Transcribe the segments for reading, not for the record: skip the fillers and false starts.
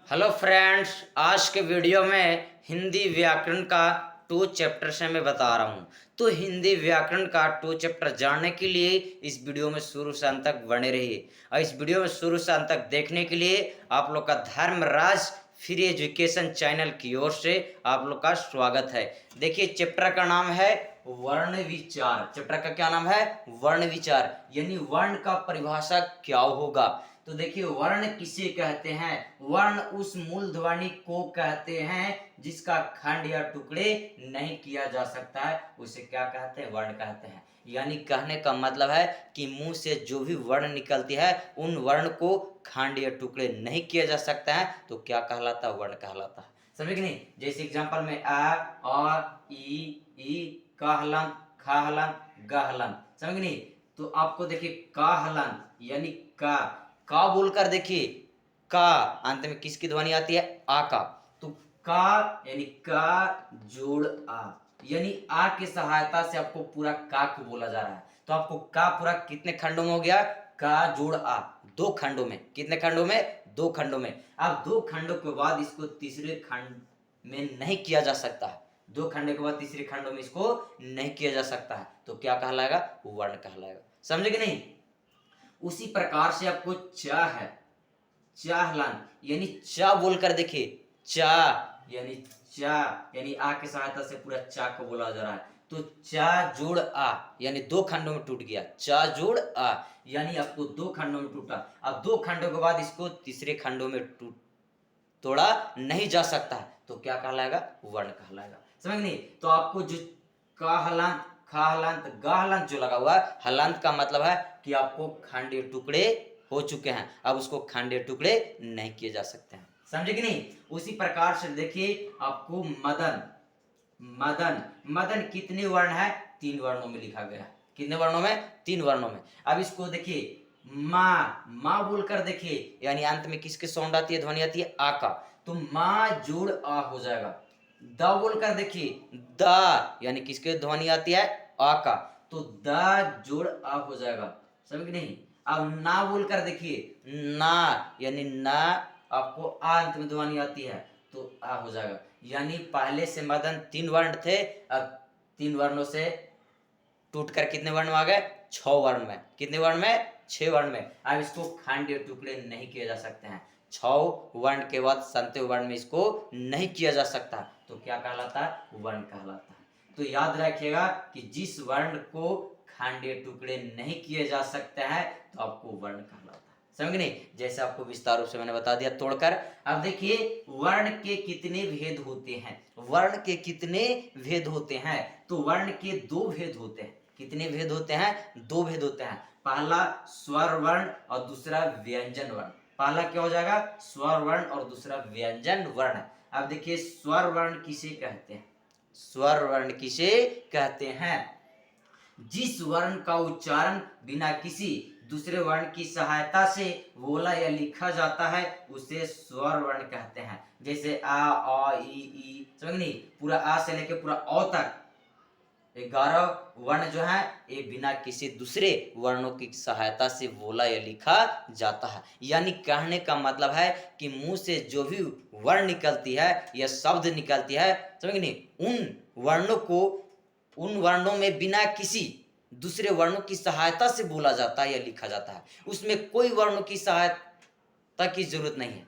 Hello friends, आज के video में हिंदी व्याकरण का 2 चैप्टर से मैं बता रहा हूँ। तो हिंदी व्याकरण का 2 चैप्टर जानने के लिए इस वीडियो में शुरू से अंत तक बने रहिए। और इस वीडियो में शुरू से अंत तक देखने के लिए आप लोग का धर्मराज फ्री एजुकेशन चैनल की ओर से आप लोग का स्वागत है। देखिए, चैप्टर का नाम है वर्ण विचार। चैप्टर का क्या नाम है? वर्ण विचार, यानी वर्ण का परिभाषा क्या होगा। तो देखिए, वर्ण किसे कहते हैं? वर्ण उस मूल ध्वनि को कहते हैं जिसका खंड या टुकड़े नहीं किया जा सकता है, उसे क्या कहते हैं? वर्ण कहते हैं। यानी कहने का मतलब है कि मुंह से जो भी वर्ण निकलती है उन वर्ण को खंड या टुकड़े नहीं किया जा सकता है, तो क्या कहलाता है? वर्ण कहलाता है। समझे कि नहीं? जैसे एग्जांपल में आ ई क हलन, ख हलन, ग हलन। समझ कि नहीं? तो आपको देखिए, क हलन यानी का बोलकर देखिए, का अंत में किसकी ध्वनि आती है? आ का। तो का यानी का जोड़ आ, यानी आ की सहायता से आपको पूरा का को बोला जा रहा है। तो आपको का पूरा कितने खंडों में हो गया? का जोड़ आ, 2 खंडों में। कितने खंडों में? 2 खंडों में। अब 2 खंडों के बाद इसको तीसरे खंड में नहीं किया जा सकता है। 2 खंड के बाद तीसरे खंडों में इसको नहीं किया जा सकता है, तो क्या कहलाएगा? वर्ण कहलाएगा। समझे कि नहीं? उसी प्रकार से आपको च है, चाहलन यानी चा बोलकर देखिए, चा यानी चा यानी आ की सहायता से पूरा चा को बोला जा रहा है। तो चा जोड़ आ यानी 2 खंडों में टूट गया। चा जोड़ आ यानी आपको 2 खंडों में टूटा। अब 2 खंडों के बाद इसको तीसरे खंडों में तोड़ा नहीं जा सकता है, तो क्या कहलाएगा? वर्ण कहलाएगा। समझ नहीं? तो आपको जो का हलांत, खा हलांत, गा हलांत जो लगा हुआ है, हलांत का मतलब है कि आपको खंडीय टुकड़े हो चुके हैं, अब उसको खंडीय टुकड़े नहीं किए जा सकते हैं। समझे कि नहीं? उसी प्रकार से देखिए, आपको मदन, मदन, मदन कितने वर्ण है? 3 वर्णों में लिखा गया है। कितने वर्णों में? 3 वर्णों में। अब इसको देखिए, माँ, माँ बोलकर देखिए, यानी अंत में किसके साउंड आती है? ध्वनि आती है आ का। तो माँ जोड़ आ हो जाएगा। द बोलकर देखिए, द यानी किसके ध्वनि आती है? आ का। तो द जोड़ आ हो जाएगा। समझ कि नहीं? अब ना बोलकर देखिए, ना यानी ना आपको आ अंत में ध्वनि आती है, तो आ हो जाएगा। यानी पहले से मदन 3 वर्ण थे, अब 3 वर्णों से टूट कर कितने वर्ण में आ गए? 6 वर्ण में। कितने वर्ण में? 6 वर्ण में। अब इसको खंड या टुकड़े नहीं किए जा सकते हैं। 6 वर्ण के बाद 7वें वर्ण में इसको नहीं किया जा सकता, तो क्या कहलाता है? वर्ण कहलाता है। तो याद रखिएगा कि जिस वर्ण को खंड या टुकड़े नहीं किए जा सकते हैं, तो आपको वर्ण कहलाता है। समझ नहीं? जैसे आपको विस्तार रूप से मैंने बता दिया तोड़कर। अब देखिए, वर्ण के कितने भेद होते हैं? वर्ण के कितने भेद होते हैं? तो वर्ण के 2 भेद होते हैं। कितने भेद होते हैं? 2 भेद होते हैं। पहला स्वर वर्ण और दूसरा व्यंजन वर्ण। पहला क्या हो जाएगा? स्वर वर्ण और दूसरा व्यंजन वर्ण। अब देखिए, स्वर वर्ण किसे कहते हैं? स्वर वर्ण किसे कहते हैं? जिस वर्ण का उच्चारण बिना किसी दूसरे वर्ण की सहायता से बोला या लिखा जाता है, उसे स्वर वर्ण कहते हैं। जैसे आ ई, समझ नहीं? पूरा आ से लेके पूरा औ तक 11 वर्ण जो है, ये बिना किसी दूसरे वर्णों की सहायता से बोला या लिखा जाता है। यानी कहने का मतलब है कि मुंह से जो भी वर्ण निकलती है या शब्द निकलती है, समझ नहीं, उन वर्णों में बिना किसी दूसरे वर्णों की सहायता से बोला जाता है या लिखा जाता है। उसमें कोई वर्णों की सहायता की जरूरत नहीं है।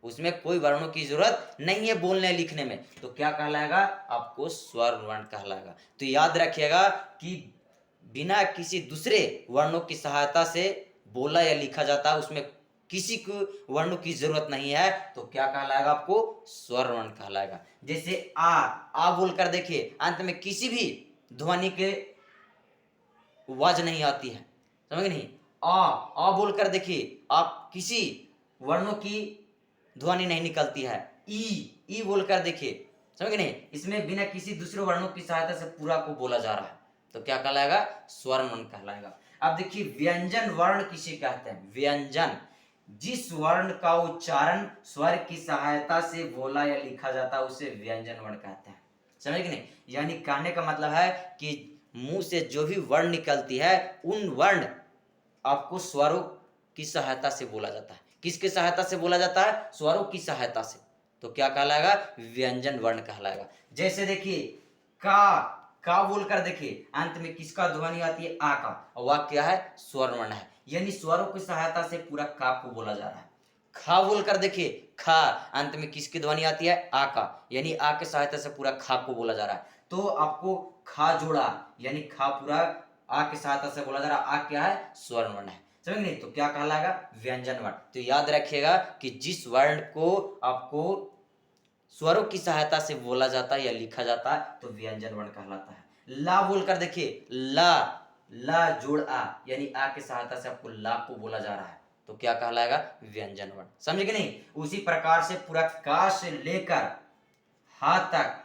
उसमें कोई वर्णों की जरूरत नहीं है बोलने लिखने में, तो क्या कहलाएगा? आपको स्वर वर्ण कहलाएगा। तो याद रखिएगा कि बिना किसी दूसरे वर्णों की सहायता से बोला या लिखा जाता है, उसमें किसी को वर्णों की जरूरत नहीं है, तो क्या कहलाएगा? आपको स्वर वर्ण कहलाएगा। जैसे आ बोलकर देखिए, अंत में किसी भी ध्वनि के आवाज नहीं आती है। समझ नहीं? आ बोलकर देखिए, आप किसी वर्णों की ध्वनि नहीं निकलती है। ई बोलकर देखिए, समझ नहीं? इसमें बिना किसी दूसरे वर्णों की सहायता से पूरा को बोला जा रहा है, तो क्या कहलाएगा? स्वर वर्ण कहलाएगा। अब देखिए, व्यंजन वर्ण किसे कहते हैं? व्यंजन जिस वर्ण का उच्चारण स्वर की सहायता से बोला या लिखा जाता है, उसे व्यंजन वर्ण कहते हैं। समझ कि नहीं? यानी कहने का मतलब है कि मुंह से जो भी वर्ण निकलती है, उन वर्ण आपको स्वरों की सहायता से बोला जाता है। किसकी सहायता से बोला जाता है? स्वरों की सहायता से। तो क्या कहलाएगा? व्यंजन वर्ण कहलाएगा। जैसे देखिए का बोलकर देखिए अंत में किसका ध्वनि आती है? आ का, और वह क्या है? स्वर वर्ण है, यानी स्वरों की सहायता से पूरा का को बोला जा रहा है। खा बोलकर देखिए खा, अंत में किसकी ध्वनि आती है? आ का, यानी आ की सहायता से पूरा खा को बोला जा रहा है। तो आपको खा जोड़ा यानी खा पूरा आ की सहायता से बोला जा रहा है। आ क्या है? स्वर्ण वर्ण है, समझ नहीं? तो क्या कहलाएगा? व्यंजन वर्ण। तो याद रखिएगा कि जिस वर्ण को आपको स्वरों की सहायता से बोला जाता है या लिखा जाता है तो व्यंजन वर्ण कहलाता है। ला बोलकर देखिए ला जोड़ आ, यानी आ की सहायता से आपको ला को बोला जा रहा है, तो क्या कहलाएगा? व्यंजन वर्ण। समझे कि नहीं? उसी प्रकार से पूरा का से लेकर हा तक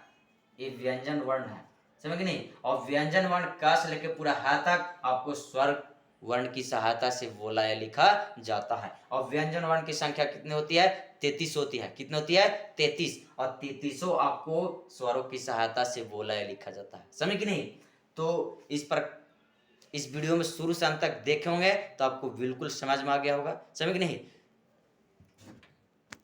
ये व्यंजन वर्ण है, समझ कि नहीं? और व्यंजन वर्ण का से लेकर पूरा हा तक आपको स्वर वर्ण की सहायता से बोला या लिखा जाता है। और व्यंजन वर्ण की संख्या कितनी होती है? 33 होती है। कितनी होती है? 33। और 33 आपको स्वरों की सहायता से बोला या लिखा जाता है, समझ कि नहीं? तो इस वीडियो में शुरू से अंत तक देखे होंगे तो आपको बिल्कुल समझ में आ गया होगा, समझ कि नहीं?